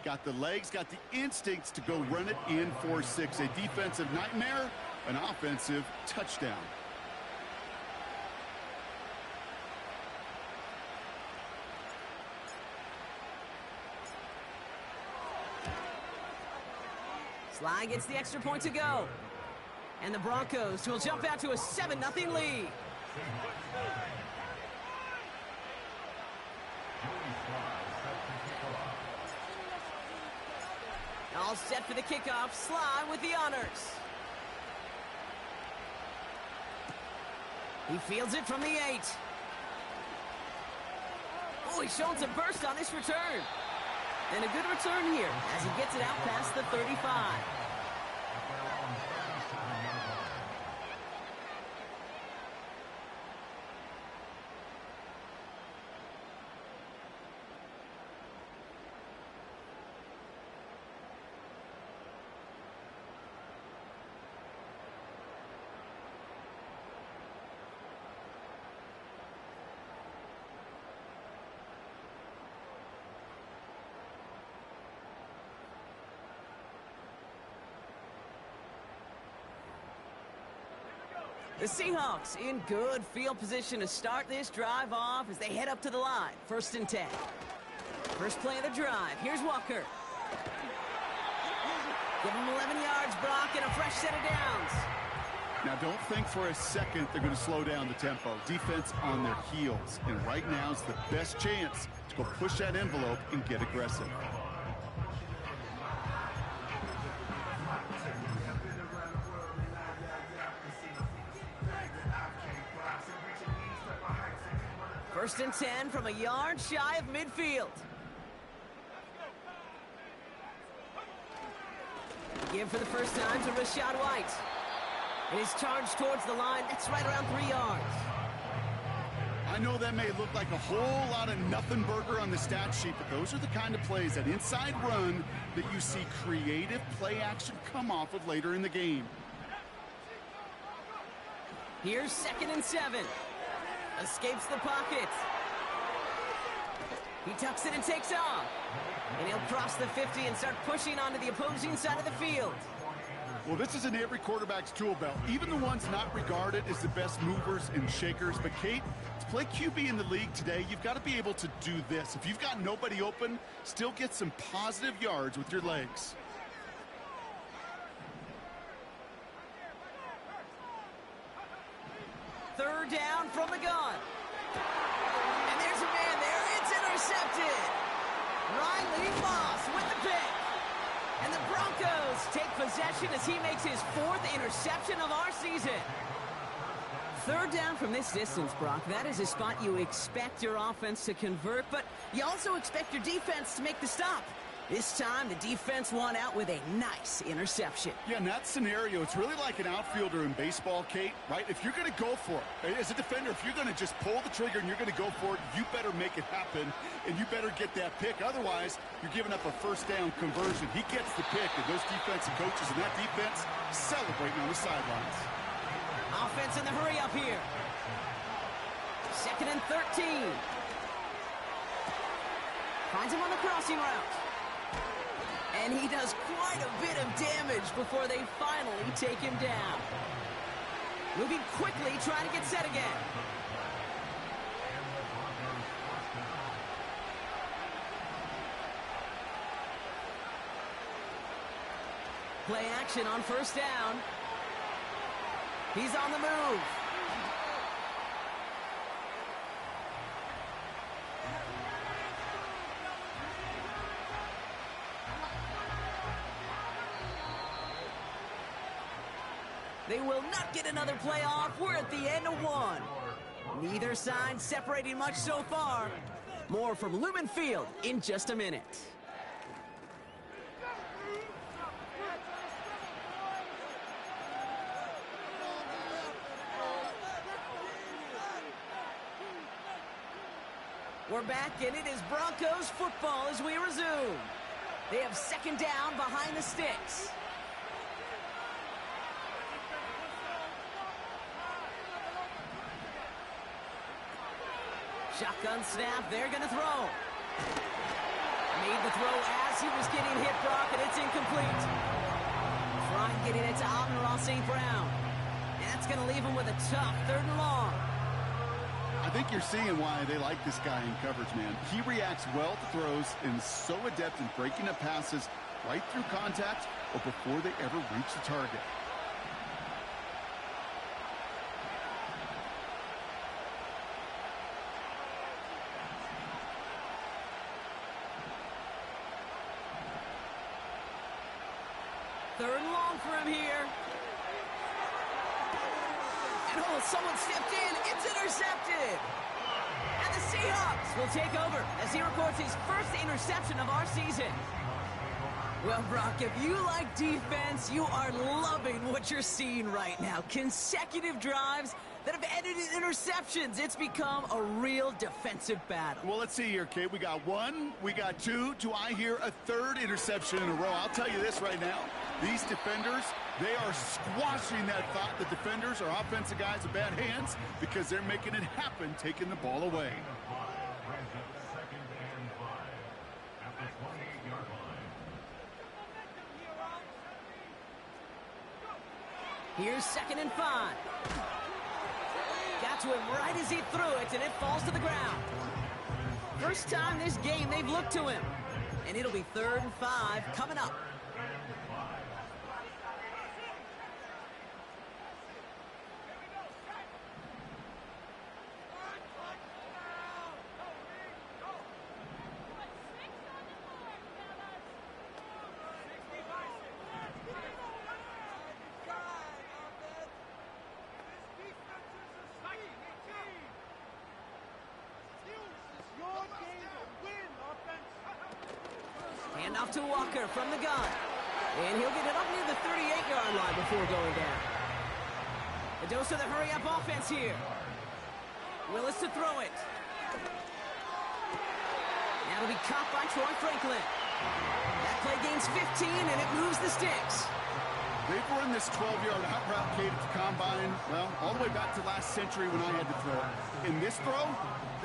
Got the legs, got the instincts to go run it in for 6. A defensive nightmare, an offensive touchdown. Sly gets the extra point to go. And the Broncos will jump out to a 7-0 lead. All set for the kickoff. Sly with the honors. He fields it from the 8. Oh, he's showing some burst on this return. And a good return here as he gets it out past the 35. The Seahawks in good field position to start this drive off as they head up to the line. 1st and 10. First play of the drive. Here's Walker. Give him 11 yards, Brock, and a fresh set of downs. Now, don't think for a second they're going to slow down the tempo. Defense on their heels. And right now is the best chance to go push that envelope and get aggressive. First and 10 from a yard shy of midfield. Give for the first time to Rashad White. And his charge towards the line, that's right around 3 yards. I know that may look like a whole lot of nothing burger on the stat sheet, but those are the kind of plays, that inside run, that you see creative play action come off of later in the game. Here's 2nd and 7. Escapes the pocket. He tucks it and takes off. And he'll cross the 50 and start pushing onto the opposing side of the field. Well, this is in every quarterback's tool belt, even the ones not regarded as the best movers and shakers. But, Kate, to play QB in the league today, you've got to be able to do this. If you've got nobody open, still get some positive yards with your legs. Third down from the gun. And there's a man there. It's intercepted. Riley Moss with the pick. And the Broncos take possession as he makes his 4th interception of our season. Third down from this distance, Brock. That is a spot you expect your offense to convert, but you also expect your defense to make the stop. This time, the defense won out with a nice interception. Yeah, in that scenario, it's really like an outfielder in baseball, Kate, right? If you're going to go for it, as a defender, if you're going to just pull the trigger and you're going to go for it, you better make it happen, and you better get that pick. Otherwise, you're giving up a first down conversion. He gets the pick, and those defensive coaches and that defense celebrating on the sidelines. Offense in the hurry up here. 2nd and 13. Finds him on the crossing route. And he does quite a bit of damage before they finally take him down. Moving quickly, trying to get set again. Play action on first down. He's on the move. They will not get another play off. We're at the end of 1. Neither side separating much so far. More from Lumen Field in just a minute. We're back, and it is Broncos football as we resume. They have 2nd down behind the sticks. Shotgun snap, they're going to throw. Made the throw as he was getting Brock, and it's incomplete. Trying getting it to Amon-Ra St. Brown. And that's going to leave him with a tough 3rd and long. I think you're seeing why they like this guy in coverage, man. He reacts well to throws and is so adept in breaking up passes right through contact or before they ever reach the target. Third and long for him here. And oh, someone stepped in. It's intercepted. And the Seahawks will take over as he records his first interception of our season. Well, Brock, if you like defense, you are loving what you're seeing right now. Consecutive drives that have ended in interceptions. It's become a real defensive battle. Well, let's see here, Kate. We got 1, we got 2. Do I hear a 3rd interception in a row? I'll tell you this right now. These defenders, they are squashing that thought the defenders are offensive guys with bad hands because they're making it happen, taking the ball away. Here's 2nd and 5. Got to him right as he threw it, and it falls to the ground. First time this game they've looked to him. And it'll be 3rd and 5 coming up. Off to Walker from the gun. And he'll get it up near the 38-yard line before going down. A dose of the hurry-up offense here. Willis to throw it. Now it'll be caught by Troy Franklin. That play gains 15, and it moves the sticks. They've run this 12-yard out route, Kate, at the combine, well, all the way back to last century when I had to throw it. In this throw,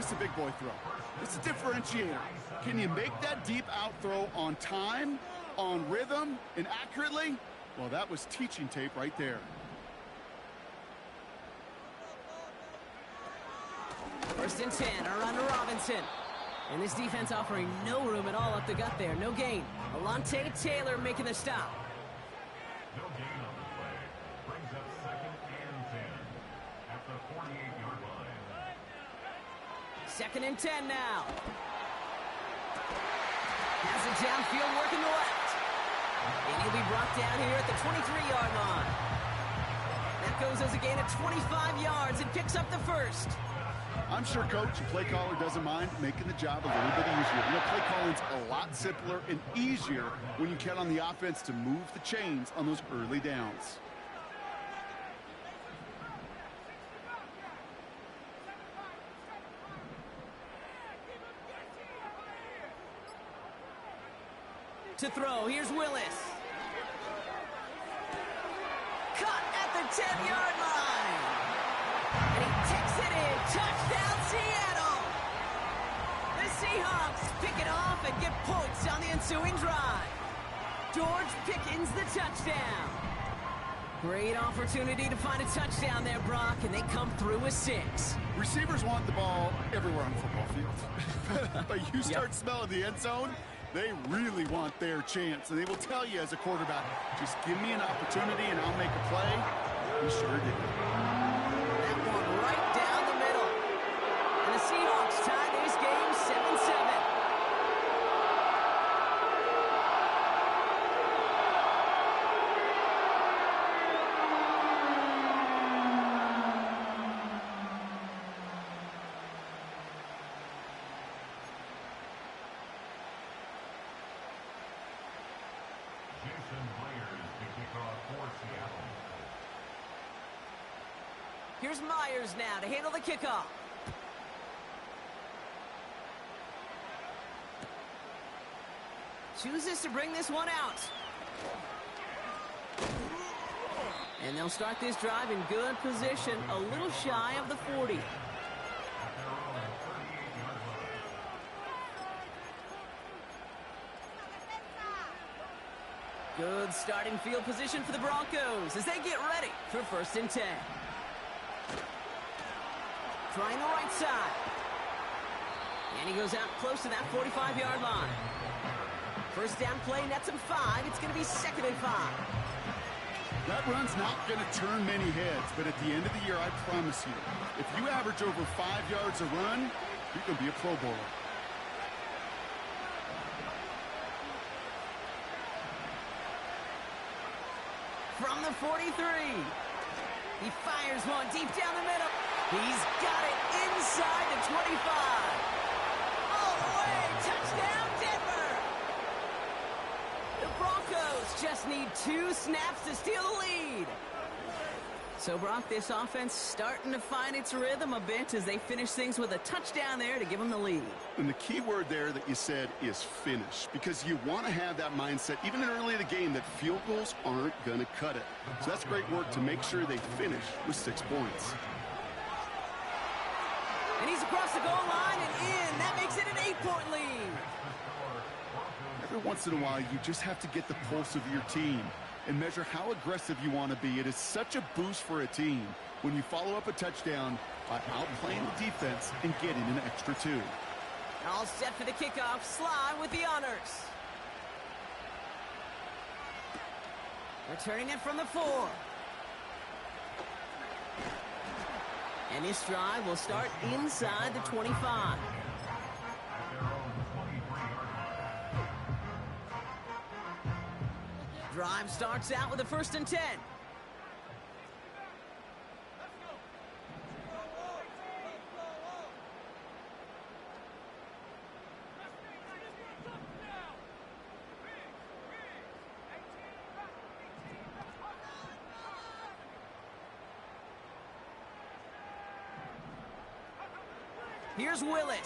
this is a big boy throw. It's a differentiator. Can you make that deep out throw on time, on rhythm, and accurately? Well, that was teaching tape right there. First and 10, around to Robinson. And this defense offering no room at all up the gut there. No gain. Alontae Taylor making the stop. No gain on the play. Brings up 2nd and 10 at the 48-yard line. 2nd and 10 now. Has it downfield, working the left. And he'll be brought down here at the 23-yard line. That goes as a gain of 25 yards and picks up the first. I'm sure coach and play caller doesn't mind making the job a little bit easier. You know, play calling's a lot simpler and easier when you count on the offense to move the chains on those early downs. To throw, here's Willis. Cut at the 10-yard line. And he takes it in. Touchdown, Seattle. The Seahawks pick it off and get points on the ensuing drive. George Pickens the touchdown. Great opportunity to find a touchdown there, Brock, and they come through with 6. Receivers want the ball everywhere on the football field. But you start smelling the end zone, they really want their chance. And they will tell you as a quarterback, just give me an opportunity and I'll make a play. He sure did. That one right down the middle. And the Seahawks tie this game 7-7. Here's Myers now to handle the kickoff. Chooses to bring this one out. And they'll start this drive in good position, a little shy of the 40. Good starting field position for the Broncos as they get ready for 1st and 10. Trying the right side. And he goes out close to that 45-yard line. 1st down play nets him 5. It's going to be 2nd and 5. That run's not going to turn many heads, but at the end of the year, I promise you, if you average over 5 yards a run, you can be a Pro Bowler. From the 43. He fires one deep down the middle. He's got it inside the 25. All the way. Touchdown, Denver. The Broncos just need 2 snaps to steal the lead. So, Brock, this offense starting to find its rhythm a bit as they finish things with a touchdown there to give them the lead. And the key word there that you said is finish, because you want to have that mindset, even early in the game, that field goals aren't going to cut it. So that's great work to make sure they finish with 6 points. And he's across the goal line and in. That makes it an 8-point lead. Every once in a while, you just have to get the pulse of your team and measure how aggressive you want to be. It is such a boost for a team when you follow up a touchdown by outplaying the defense and getting an extra 2. All set for the kickoff. Sly with the honors. Returning it from the 4. And this drive will start inside the 25. Drive starts out with a 1st and 10. Here's Willis.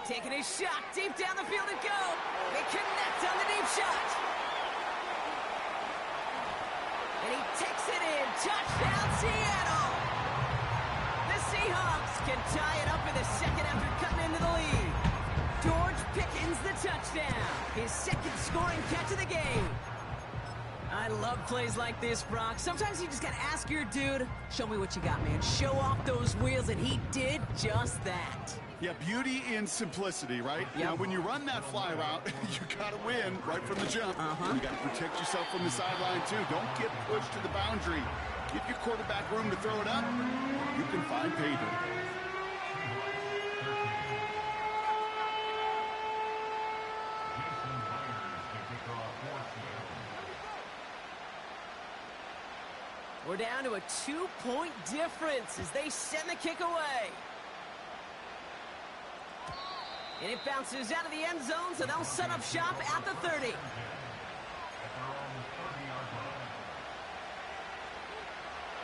Taking his shot deep down the field and go. They connect on the deep shot. And he takes it in. Touchdown, Seattle. The Seahawks can tie it up in the 2nd after cutting into the lead. George Pickens the touchdown. His 2nd scoring catch of the game. I love plays like this, Brock. Sometimes you just got to ask your dude, show me what you got, man. Show off those wheels, and he did just that. Yeah, beauty in simplicity, right? Yep. Now, when you run that fly route, you got to win right from the jump. You got to protect yourself from the sideline, too. Don't get pushed to the boundary. Give your quarterback room to throw it up. You can find pay dirt. We're down to a 2-point difference as they send the kick away. And it bounces out of the end zone, so they'll set up shop at the 30.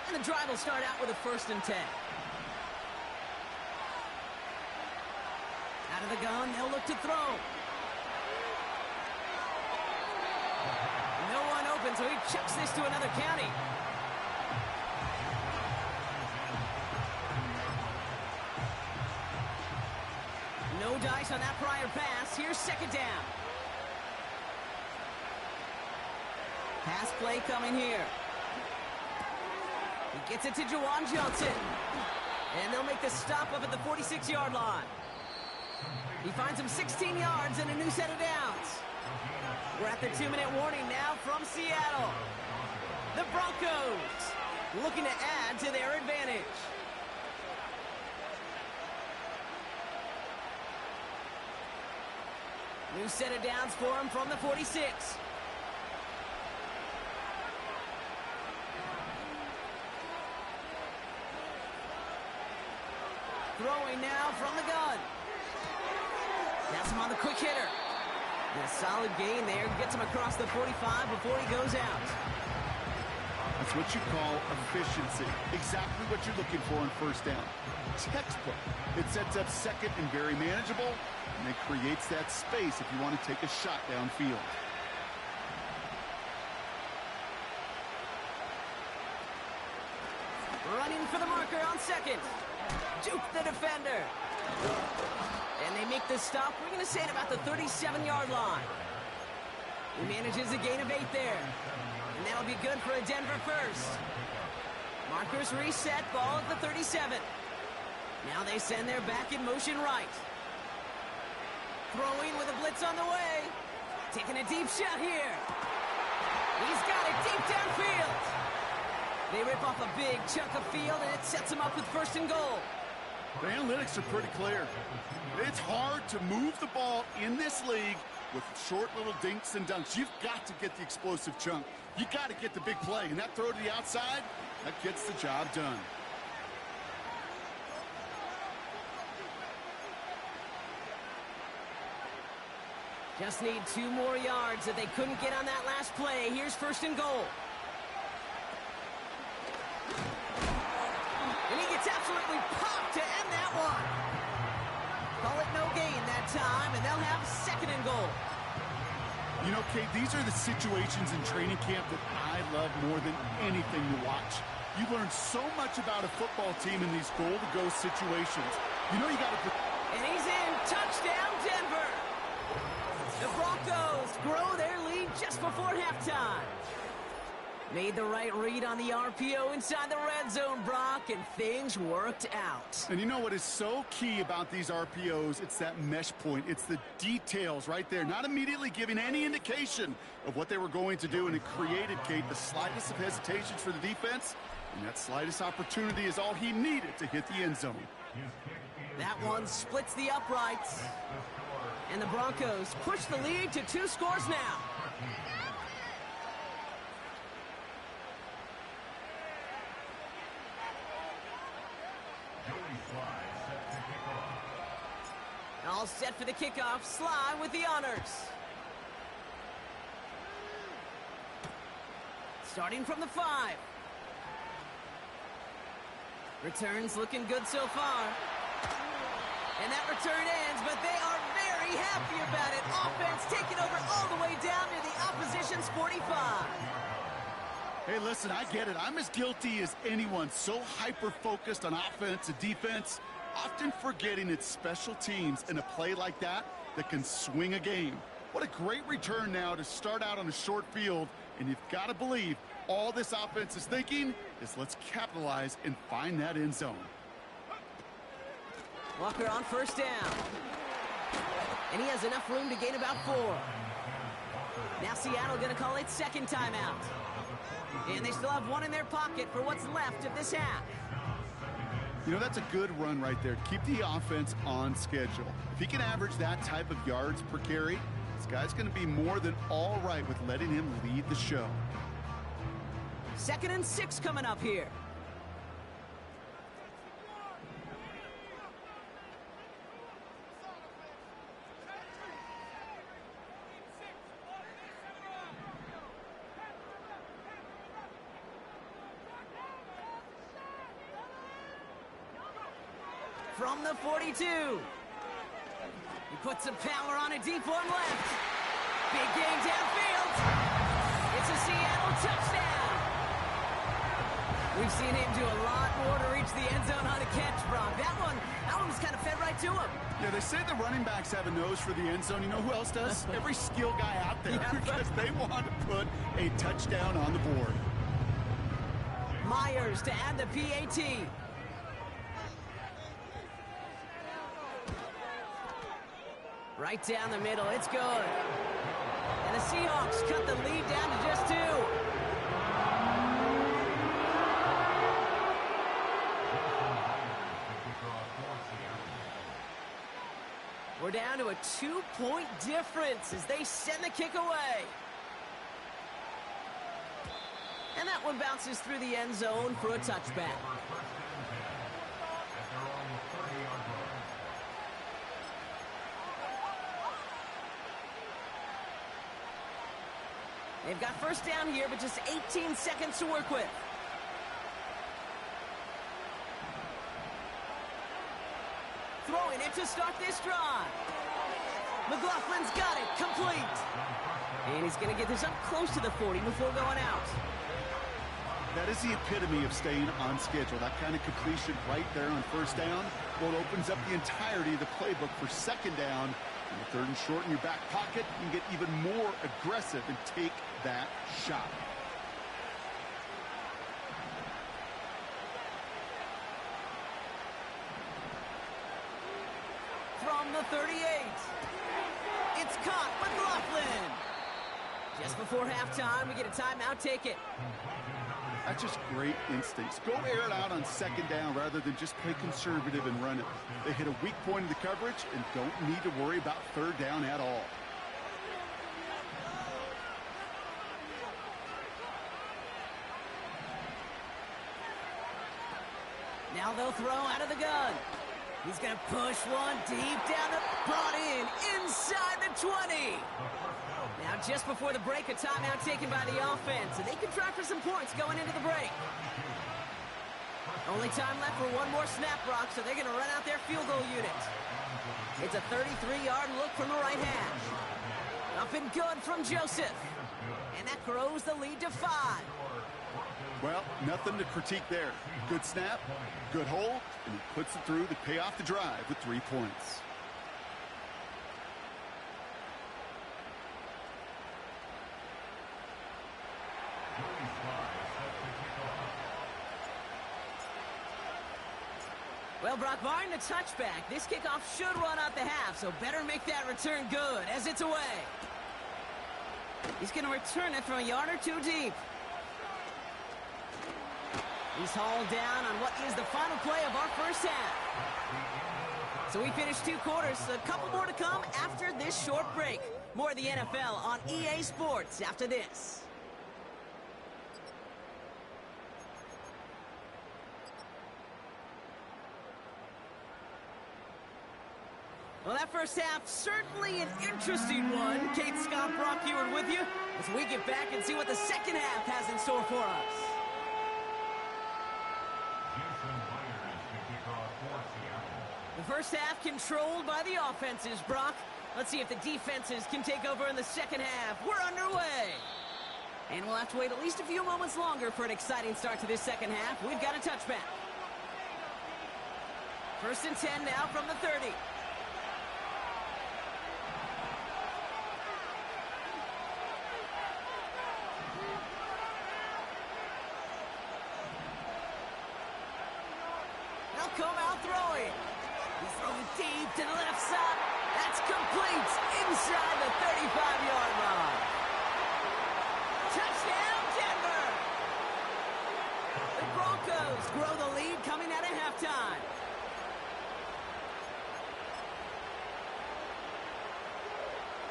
And the drive will start out with a 1st and 10. Out of the gun, they'll look to throw. No one open, so he chucks this to another county. No dice on that prior pass. Here's 2nd down. Pass play coming here. He gets it to Juwan Johnson. And they'll make the stop up at the 46-yard line. He finds him 16 yards and a new set of downs. We're at the 2-minute warning now from Seattle. The Broncos looking to add to their advantage. New set of downs for him from the 46. Throwing now from the gun. That's him on the quick hitter. And a solid gain there. Gets him across the 45 before he goes out. That's what you call efficiency. Exactly what you're looking for on 1st down. Textbook. It sets up 2nd and very manageable, and it creates that space if you want to take a shot downfield. Running for the marker on 2nd. Juke the defender. And they make the stop. We're going to say at about the 37-yard line. He manages a gain of 8 there. And that'll be good for a Denver first. Markers reset, ball at the 37. Now they send their back in motion right. Throwing with a blitz on the way. Taking a deep shot here. He's got it deep downfield. They rip off a big chunk of field, and it sets them up with 1st and goal. The analytics are pretty clear. It's hard to move the ball in this league with short little dinks and dunks. You've got to get the explosive chunk. You got to get the big play, and that throw to the outside, that gets the job done. Just need 2 more yards that they couldn't get on that last play. Here's 1st and goal. And he gets absolutely popped to end that one. Call it no gain that time, and they'll have 2nd and goal. You know, Kate, these are the situations in training camp that I love more than anything to watch. You learn so much about a football team in these goal-to-go situations. You know you got to... And he's in. Touchdown, Denver. The Broncos grow their lead just before halftime. Made the right read on the RPO inside the red zone, Brock, and things worked out. And you know what is so key about these RPOs? It's that mesh point. It's the details right there. Not immediately giving any indication of what they were going to do, and it created, Kate, the slightest of hesitations for the defense. And that slightest opportunity is all he needed to hit the end zone. That one splits the uprights. And the Broncos push the lead to 2 scores now. All set for the kickoff. Sly with the honors. Starting from the 5. Returns looking good so far. And that return ends, but they are very happy about it. Offense taking over all the way down to the opposition's 45. Hey, listen, I get it. I'm as guilty as anyone. So hyper-focused on offense and defense, often forgetting it's special teams in a play like that that can swing a game. What a great return now to start out on a short field, and you've got to believe all this offense is thinking is let's capitalize and find that end zone. Walker on 1st down. And he has enough room to gain about 4. Now Seattle going to call it 2nd timeout. And they still have 1 in their pocket for what's left of this half. You know, that's a good run right there. Keep the offense on schedule. If he can average that type of yards per carry, this guy's going to be more than all right with letting him lead the show. 2nd and 6 coming up here. From the 42. He puts some power on a deep one left. Big game downfield. It's a Seattle touchdown. We've seen him do a lot more to reach the end zone on a catch, Brock. That one was kind of fed right to him. Yeah, they say the running backs have a nose for the end zone. You know who else does? Every skill guy out there, Yeah. because they want to put a touchdown on the board. Myers to add the PAT. Right down the middle, it's good. And the Seahawks cut the lead down to just 2. We're down to a 2-point difference as they send the kick away. And that one bounces through the end zone for a touchback. They've got 1st down here, but just 18 seconds to work with. Throwing it to start this drive. McLaughlin's got it, complete. And he's going to get this up close to the 40 before going out. That is the epitome of staying on schedule. That kind of completion right there on 1st down. Well, it opens up the entirety of the playbook for 2nd down. Third and short in your back pocket, you can get even more aggressive and take that shot. From the 38. It's caught with Laughlin. Just before halftime, we get a timeout. Take it. That's just great instincts. Go air it out on second down rather than just play conservative and run it. They hit a weak point in the coverage and don't need to worry about third down at all. Now they'll throw out of the gun. He's going to push one deep down the... Brought in inside the 20. Now just before the break, a timeout taken by the offense. And they can try for some points going into the break. Only time left for one more snap, Brock, so they're going to run out their field goal unit. It's a 33-yard look from the right hash. Up and good from Joseph. And that grows the lead to 5. Well, nothing to critique there. Good snap, good hold, and he puts it through to pay off the drive with 3 points. Well, Brock, barring the touchback, this kickoff should run out the half, so better make that return good as it's away. He's going to return it from a yard or 2 deep. He's hauled down on what is the final play of our first half. So we finished 2 quarters, a couple more to come after this short break. More of the NFL on EA Sports after this. Well, that first half, certainly an interesting one. Kate, Scott, Brock Heward with you as we get back and see what the second half has in store for us. The first half controlled by the offenses, Brock. Let's see if the defenses can take over in the second half. We're underway. And we'll have to wait at least a few moments longer for an exciting start to this second half. We've got a touchback. 1st and 10 now from the 30. They'll come out throwing. He's throwing deep to the left side. That's complete inside the 35-yard line. Touchdown, Denver! The Broncos grow the lead coming out of halftime.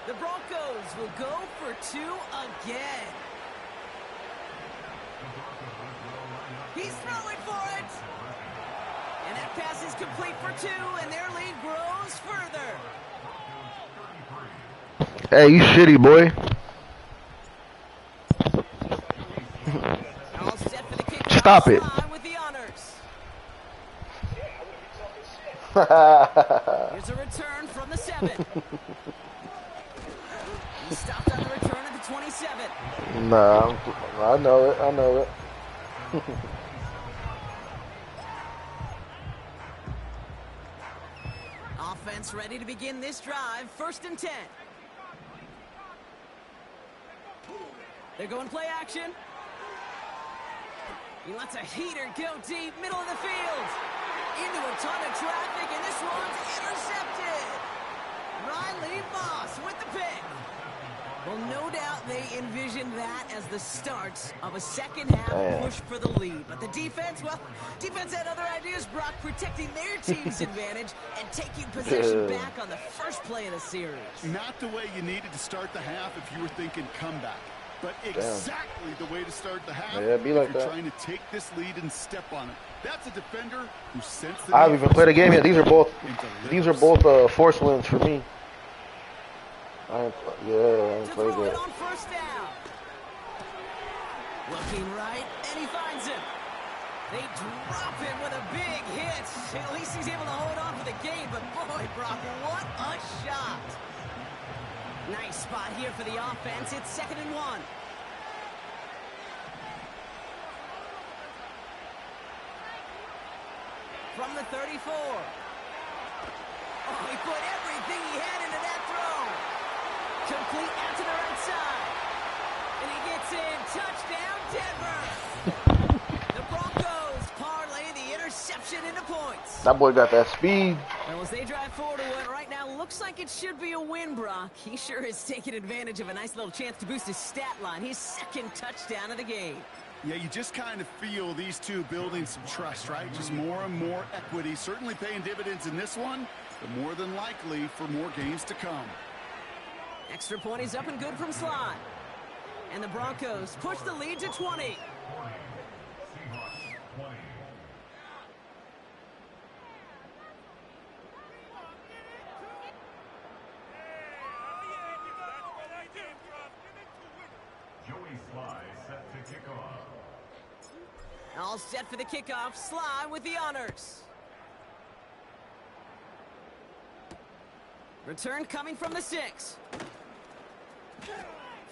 The Broncos will go for 2 again. He's throwing for it. And that pass is complete for 2, and their lead grows further. Hey, you shitty, boy. All set for the kick. Stop it. With the honors. Here's a return from the 7. He stopped on the return at the 27. Nah, I know it. I know it. Offense ready to begin this drive. 1st and 10. They're going play action. He lets a heater go deep, middle of the field. Into a ton of traffic, and this one's intercepted. Riley Moss with the pick. Well, no doubt they envisioned that as the start of a second half push for the lead. But the defense, well, defense had other ideas, Brock, protecting their team's advantage and taking possession back on the first play of the series. Not the way you needed to start the half if you were thinking comeback. But exactly the way to start the half Yeah, be like if you're that. trying to take this lead and step on it. That's a defender who sensed the I haven't even played a game yet. These are both force wins for me. I ain't played yet. On first down. Looking right, and he finds him. They drop him with a big hit. At least he's able to hold on for the game, but boy, Brock, what a shot. Nice spot here for the offense. It's 2nd and 1. From the 34. Oh, he put everything he had into that throw. Complete out to the right side. And he gets in. Touchdown, Denver. The Broncos parlay the interception into points. That boy got that speed. Well, as they drive forward to what right now looks like it should be a win, Brock. He sure has taken advantage of a nice little chance to boost his stat line. His second touchdown of the game. Yeah, you just kind of feel these two building some trust, right? Just more and more equity. Certainly paying dividends in this one, but more than likely for more games to come. Extra point is up and good from Sly. And the Broncos push the lead to 20. All set for the kickoff. Sly with the honors. Return coming from the 6.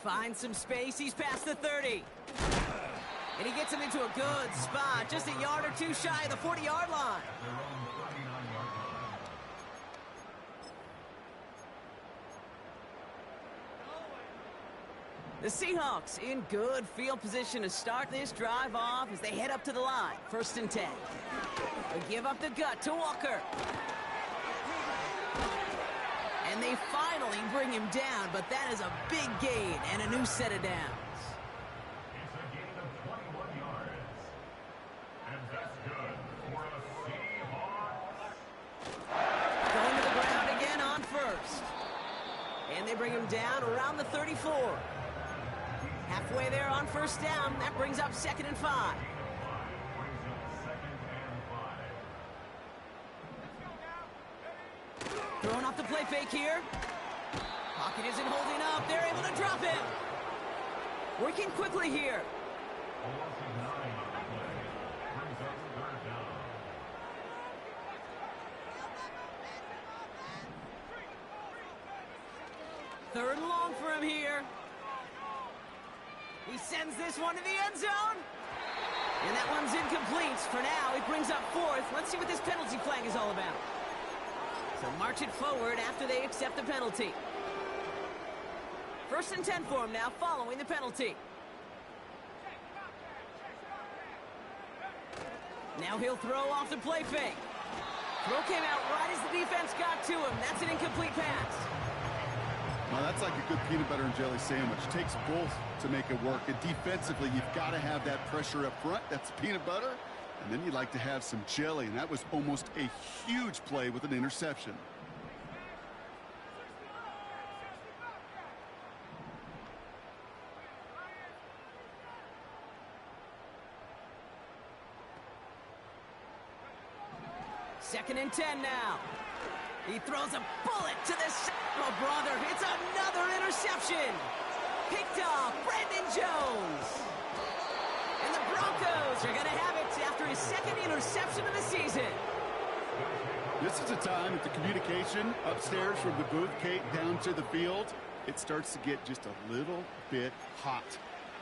Finds some space. He's past the 30. And he gets him into a good spot. Just a yard or two shy of the 40-yard line. The Seahawks in good field position to start this drive off as they head up to the line. 1st and 10. They give up the gut to Walker. And they finally bring him down, but that is a big gain and a new set of downs. It's a gain of 21 yards. And that's good for a Seahawks. Going to the ground again on 1st. And they bring him down around the 34. Halfway there on 1st down. That brings up 2nd and 5. Throwing off the play fake here. Pocket isn't holding up. They're able to drop him. Working quickly here. Third and long for him here. He sends this one to the end zone. And that one's incomplete. For now, he brings up 4th. Let's see what this penalty flag is all about. So march it forward after they accept the penalty. 1st and 10 for him now following the penalty. Now he'll throw off the play fake. Throw came out right as the defense got to him. That's an incomplete pass. Well, that's like a good peanut butter and jelly sandwich. It takes both to make it work. And defensively, you've got to have that pressure up front. That's peanut butter. And then you'd like to have some jelly. And that was almost a huge play with an interception. Second and 10 now. He throws a bullet to the oh, brother. It's another interception. Picked off Brandon Jones. And the Broncos are going to have it after his 2nd interception of the season. This is a time that the communication upstairs from the booth, Kate, down to the field, it starts to get just a little bit hot.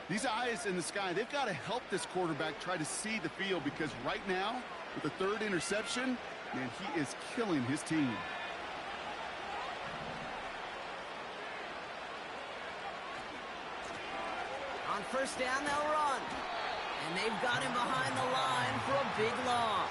These eyes in the sky, they've got to help this quarterback try to see the field, because right now, with the 3rd interception, man, he is killing his team. On 1st down, they'll run. And they've got him behind the line for a big loss.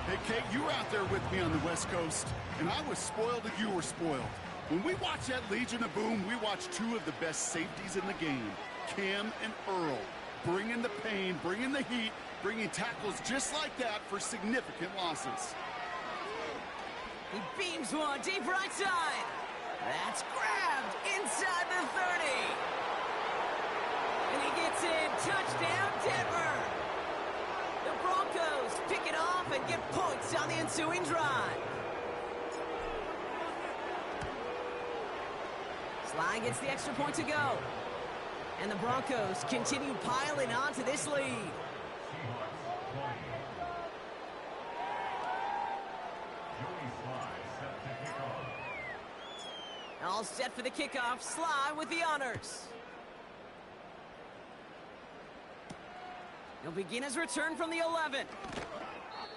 Hey, Kate, you were out there with me on the West Coast, and I was spoiled and you were spoiled. When we watch that Legion of Boom, we watch 2 of the best safeties in the game, Cam and Earl, bringing the pain, bringing the heat, bringing tackles just like that for significant losses. He beams one deep right side. That's grabbed inside the 30. And he gets in. Touchdown, Denver. The Broncos pick it off and get points on the ensuing drive. Sly gets the extra point to go. And the Broncos continue piling on to this lead. All set for the kickoff. Sly with the honors. He'll begin his return from the 11.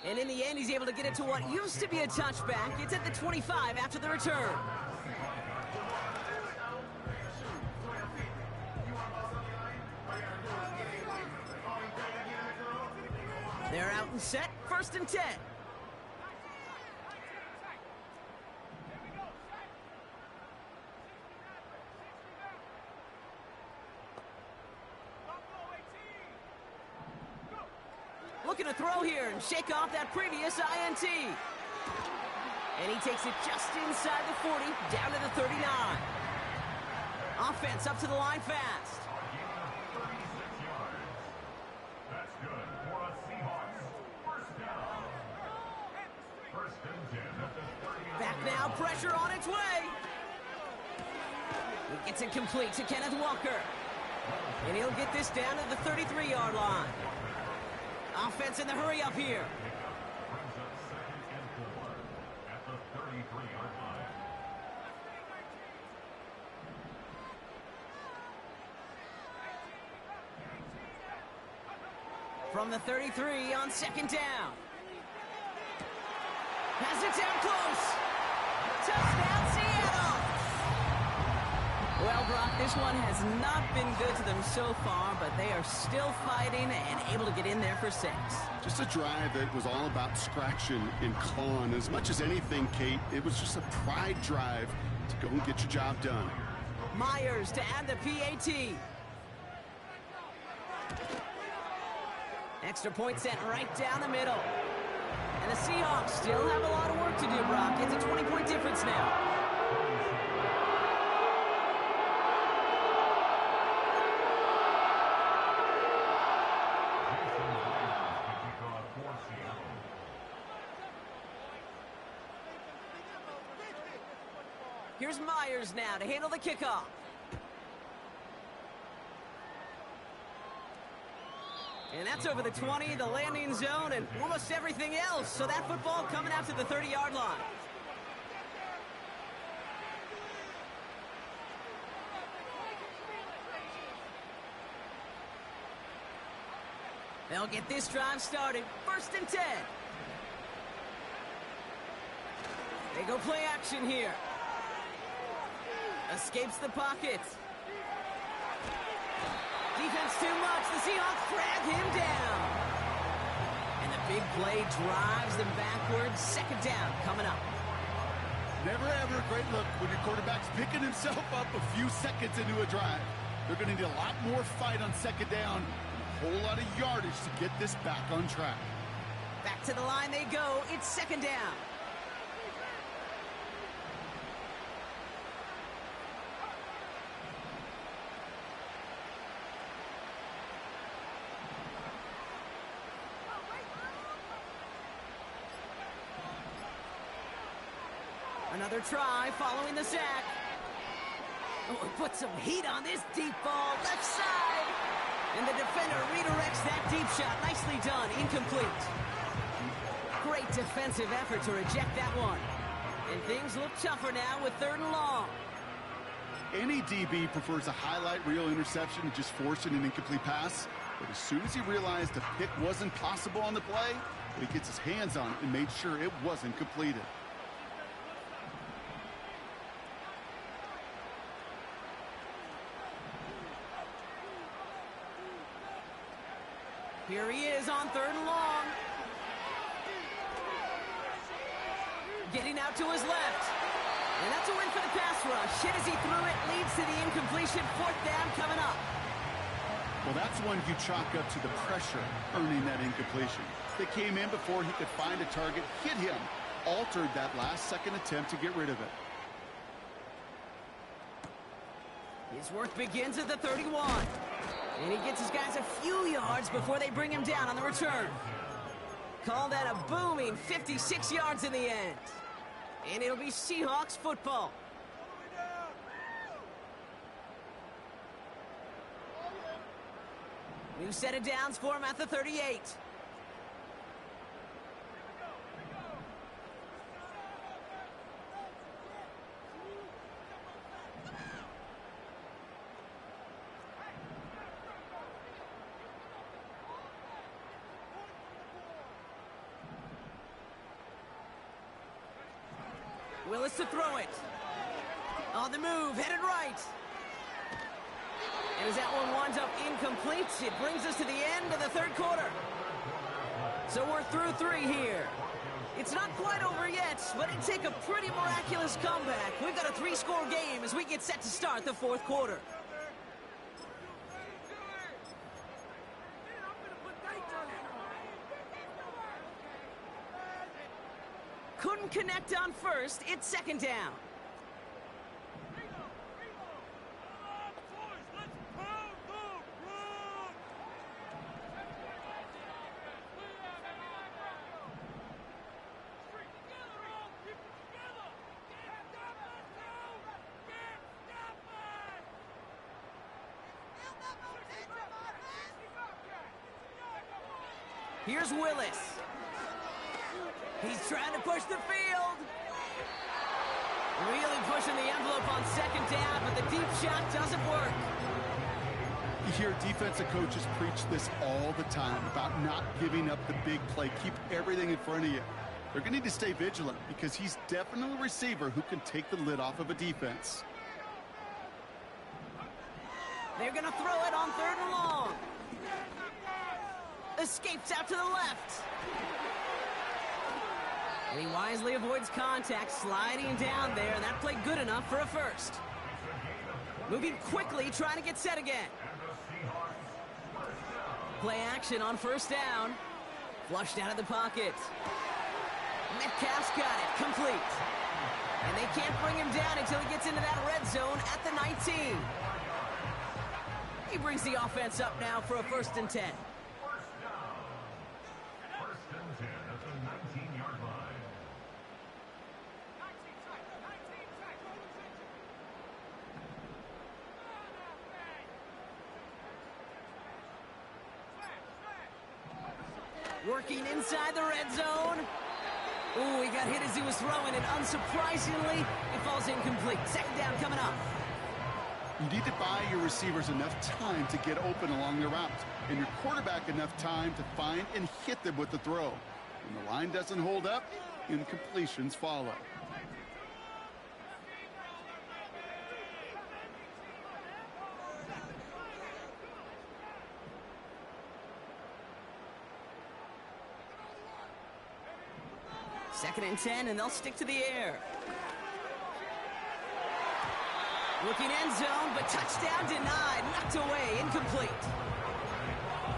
And in the end, he's able to get it to what used to be a touchback. It's at the 25 after the return. They're out and set, 1st and 10. Looking to throw here and shake off that previous INT. And he takes it just inside the 40, down to the 39. Offense up to the line fast. That's good for a Seahawks first down. 1st and 10 at the 39. Back now, pressure on its way. He gets it complete to Kenneth Walker. And he'll get this down to the 33-yard line. Offense in the hurry up here. Brings up 2nd and 4 at the 33-yard line. From the 33 on 2nd down. Has it down close. Touchdown, Seattle. Well, Brock, this one has not been good to them so far, but they are still fighting and able to get in there for 6. Just a drive that was all about scratching and clawing. As much as anything, Kate, it was just a pride drive to go and get your job done. Myers to add the PAT. Extra point sent right down the middle. And the Seahawks still have a lot of work to do, Brock. It's a 20-point difference now. Here's Myers now to handle the kickoff. And that's over the 20, the landing zone, and almost everything else. So that football coming out to the 30-yard line. They'll get this drive started. 1st and 10. They go play action here. Escapes the pocket. Defense too much. The Seahawks drag him down. And the big play drives them backwards. 2nd down coming up. Never ever a great look when your quarterback's picking himself up a few seconds into a drive. They're going to need a lot more fight on 2nd down. A whole lot of yardage to get this back on track. Back to the line they go. It's 2nd down. Another try following the sack. Oh, he put some heat on this deep ball, left side. And the defender redirects that deep shot. Nicely done, incomplete. Great defensive effort to reject that one. And things look tougher now with 3rd and long. Any DB prefers a highlight reel interception to just forcing an incomplete pass. But as soon as he realized a pick wasn't possible on the play, he gets his hands on it and made sure it wasn't completed. Here he is on 3rd and long. Getting out to his left. And that's a win for the pass rush. Hit as he threw it, leads to the incompletion. 4th down coming up. Well, that's one you chalk up to the pressure earning that incompletion. They came in before he could find a target, hit him, altered that last-second attempt to get rid of it. His work begins at the 31. And he gets his guys a few yards before they bring him down on the return. Call that a booming 56 yards in the end. And it'll be Seahawks football. New set of downs for him at the 38. Willis to throw it. On the move, headed right. And as that one winds up incomplete, it brings us to the end of the third quarter. So we're through 3 here. It's not quite over yet, but it'd take a pretty miraculous comeback. We've got a 3-score game as we get set to start the fourth quarter. Couldn't connect on first. It's second down. Here's Willis. He's trying to push the field. Really pushing the envelope on second down, but the deep shot doesn't work. You hear defensive coaches preach this all the time about not giving up the big play. Keep everything in front of you. They're going to need to stay vigilant because he's definitely a receiver who can take the lid off of a defense. They're going to throw it on 3rd and long. Escapes out to the left. And he wisely avoids contact, sliding down there, and that played good enough for a first. Moving quickly, trying to get set again. Play action on 1st down. Flushed out of the pocket. Metcalf's got it, complete. And they can't bring him down until he gets into that red zone at the 19. He brings the offense up now for a 1st and 10. Working inside the red zone. Ooh, he got hit as he was throwing it. Unsurprisingly, it falls incomplete. Second down coming up. You need to buy your receivers enough time to get open along the route, and your quarterback enough time to find and hit them with the throw. When the line doesn't hold up, incompletions follow. Second and 10, and they'll stick to the air. Looking end zone, but touchdown denied. Knocked away, incomplete.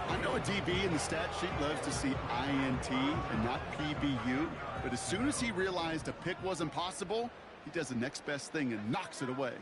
I know a DB in the stat sheet loves to see INT and not PBU, but as soon as he realized a pick wasn't possible, he does the next best thing and knocks it away.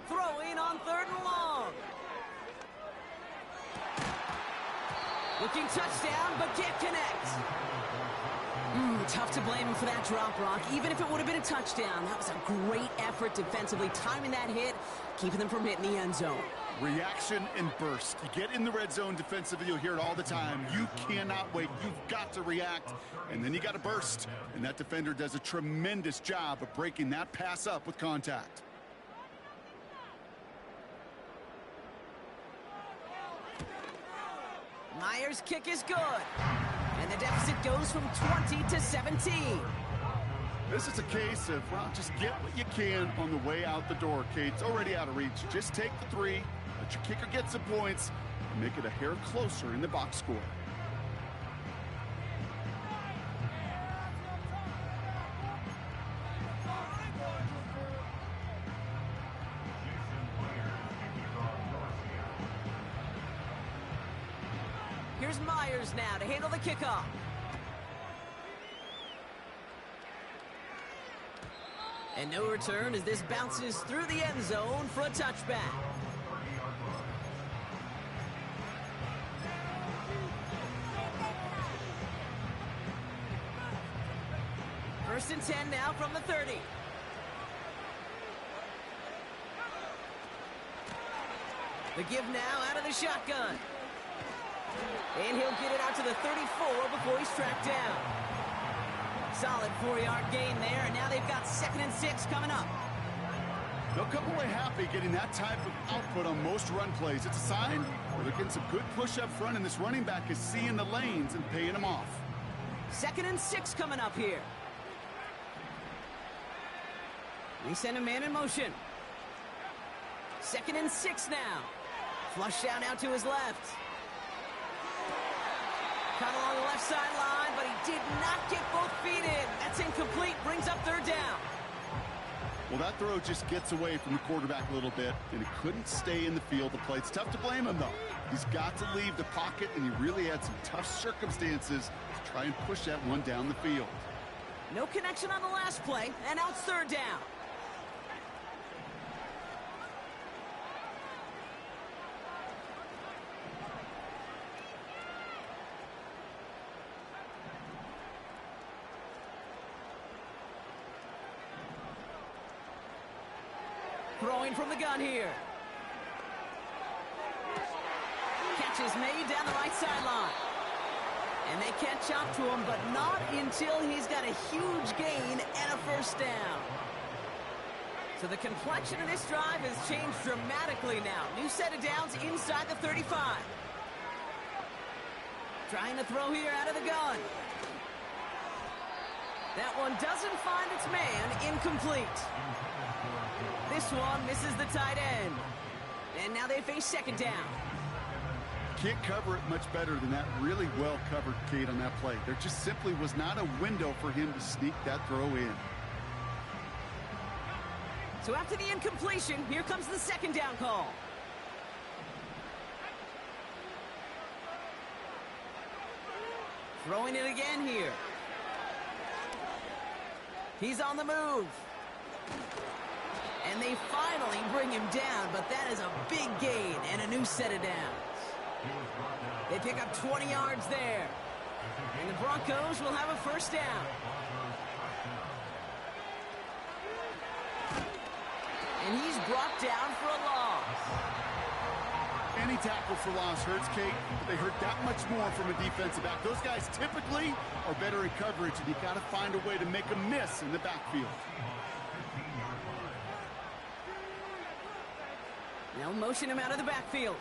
Throwing on 3rd and long. Looking touchdown, but can't connect. Tough to blame him for that drop, Rock. Even if it would have been a touchdown, that was a great effort defensively, timing that hit, keeping them from hitting the end zone. Reaction and burst. You get in the red zone defensively, you'll hear it all the time. You cannot wait. You've got to react, and then you got to burst. And that defender does a tremendous job of breaking that pass up with contact. Myers' kick is good. And the deficit goes from 20 to 17. This is a case of, well, just get what you can on the way out the door, Kate. It's already out of reach. Just take the 3, let your kicker get some points, and make it a hair closer in the box score. Here's Myers now to handle the kickoff. And no return as this bounces through the end zone for a touchback. First and 10 now from the 30. The give now out of the shotgun. And he'll get it out to the 34 before he's tracked down. solid 4-yard gain there, and now they've got 2nd and 6 coming up. They'll come away happy getting that type of output on most run plays. It's a sign where they're getting some good push up front, and this running back is seeing the lanes and paying them off. 2nd and 6 coming up here. They send a man in motion. 2nd and 6 now. Flush down out to his left. Cut along the left sideline, but he did not get both feet in. That's incomplete, brings up 3rd down. Well, that throw just gets away from the quarterback a little bit, and it couldn't stay in the field to play. It's tough to blame him, though. He's got to leave the pocket, and he really had some tough circumstances to try and push that one down the field. No connection on the last play, and now it's 3rd down. Throwing from the gun here. Catch is made down the right sideline. And they catch up to him, but not until he's got a huge gain and a 1st down. So the complexion of this drive has changed dramatically now. New set of downs inside the 35. Trying to throw here out of the gun. That one doesn't find its man. Incomplete. This one misses the tight end. And now they face 2nd down. Can't cover it much better than that. Really well covered, Kate, on that play. There just simply was not a window for him to sneak that throw in. So after the incompletion, here comes the 2nd down call. Throwing it again here. He's on the move. And they finally bring him down, but that is a big gain and a new set of downs. They pick up 20 yards there. And the Broncos will have a 1st down. And he's brought down for a loss. Any tackle for loss hurts, Kate, but they hurt that much more from a defensive back. Those guys typically are better in coverage, and you got to find a way to make a miss in the backfield. They'll motion him out of the backfield.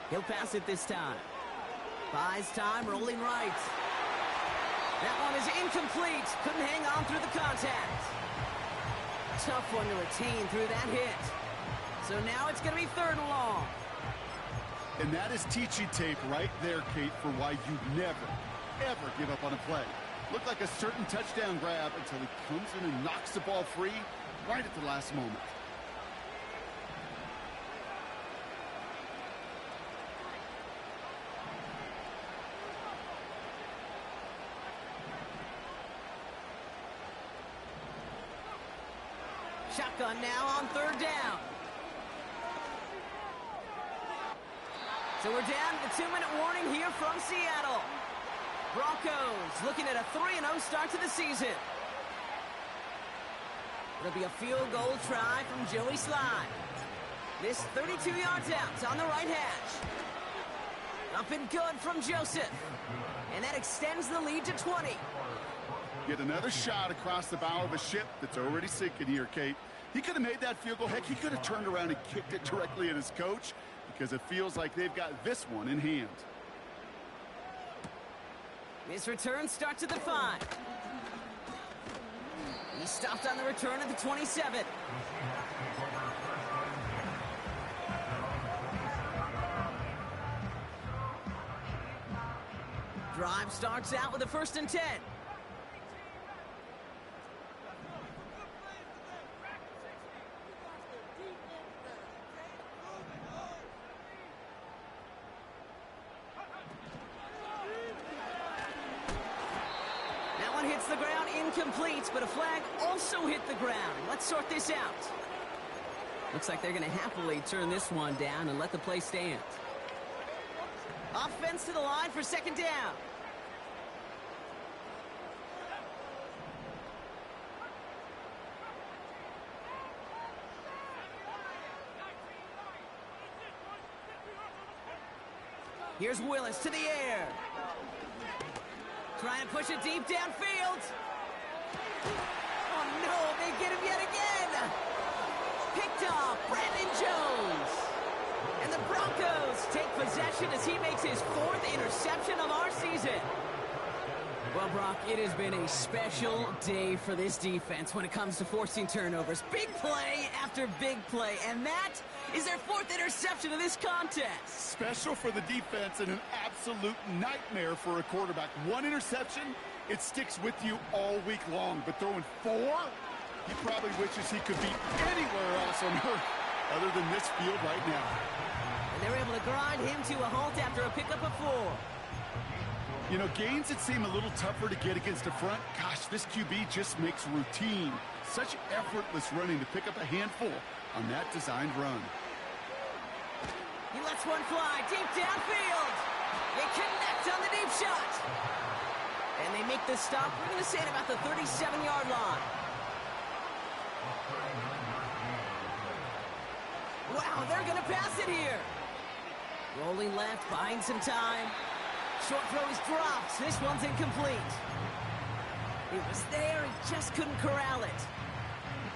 He'll pass it this time. Buys time, rolling right. That one is incomplete. Couldn't hang on through the contact. Tough one to retain through that hit. So now it's going to be 3rd and long. And that is teaching tape right there, Kate, for why you never, ever give up on a play. Looked like a certain touchdown grab until he comes in and knocks the ball free right at the last moment. Shotgun now on 3rd down. So we're down to the 2-minute warning here from Seattle. Broncos looking at a 3-0 start to the season. It'll be a field goal try from Joey Slye. This 32 yards out on the right hash. Up and good from Joseph. And that extends the lead to 20. Get another shot across the bow of a ship that's already sinking here, Kate. He could have made that field goal. Heck, he could have turned around and kicked it directly at his coach because it feels like they've got this one in hand. This return starts at the 5. He stopped on the return at the 27. Drive starts out with a 1st and 10. Hits the ground, incomplete, but a flag also hit the ground. Let's sort this out. Looks like they're going to happily turn this one down and let the play stand. Offense to the line for 2nd down. Here's Willis to the air. Trying to push it deep downfield. Oh, no, they get him yet again. Picked off Brandon Jones. And the Broncos take possession as he makes his 4th interception of our season. Well, Brock, it has been a special day for this defense when it comes to forcing turnovers. Big play after big play, and that is their 4th interception of this contest. Special for the defense and an absolute nightmare for a quarterback. 1 interception, it sticks with you all week long, but throwing 4, he probably wishes he could be anywhere else on earth other than this field right now. And they're able to grind him to a halt after a pickup of 4. You know, gains that seem a little tougher to get against the front, gosh, this QB just makes routine. Such effortless running to pick up a handful on that designed run. He lets one fly deep downfield. They connect on the deep shot. And they make the stop, we're going to say, at about the 37-yard line. Wow, they're going to pass it here. Rolling left, buying some time. Short throw is dropped. This one's incomplete. It was there, he just couldn't corral it.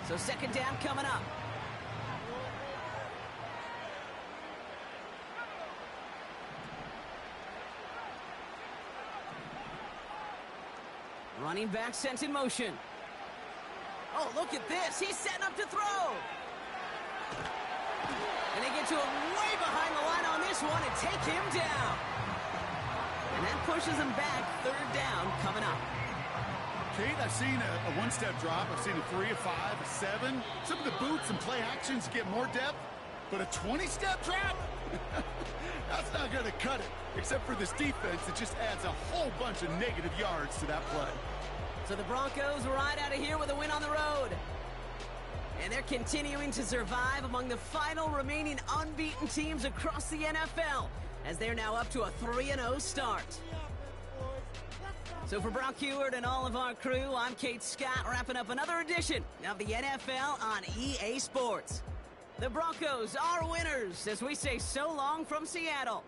So 2nd down coming up. Running back sent in motion. Oh, look at this. He's setting up to throw. And they get to him way behind the line on this one and take him down. And that pushes him back. 3rd down coming up. Kate, I've seen a 1-step drop. I've seen a 3, a 5, a 7. Some of the boots and play actions get more depth. But a 20-step drop? That's not going to cut it. Except for this defense, it just adds a whole bunch of negative yards to that play. So the Broncos ride out of here with a win on the road. And they're continuing to survive among the final remaining unbeaten teams across the NFL, as they're now up to a 3-0 start. So for Brock Heward and all of our crew, I'm Kate Scott, wrapping up another edition of the NFL on EA Sports. The Broncos are winners as we say so long from Seattle.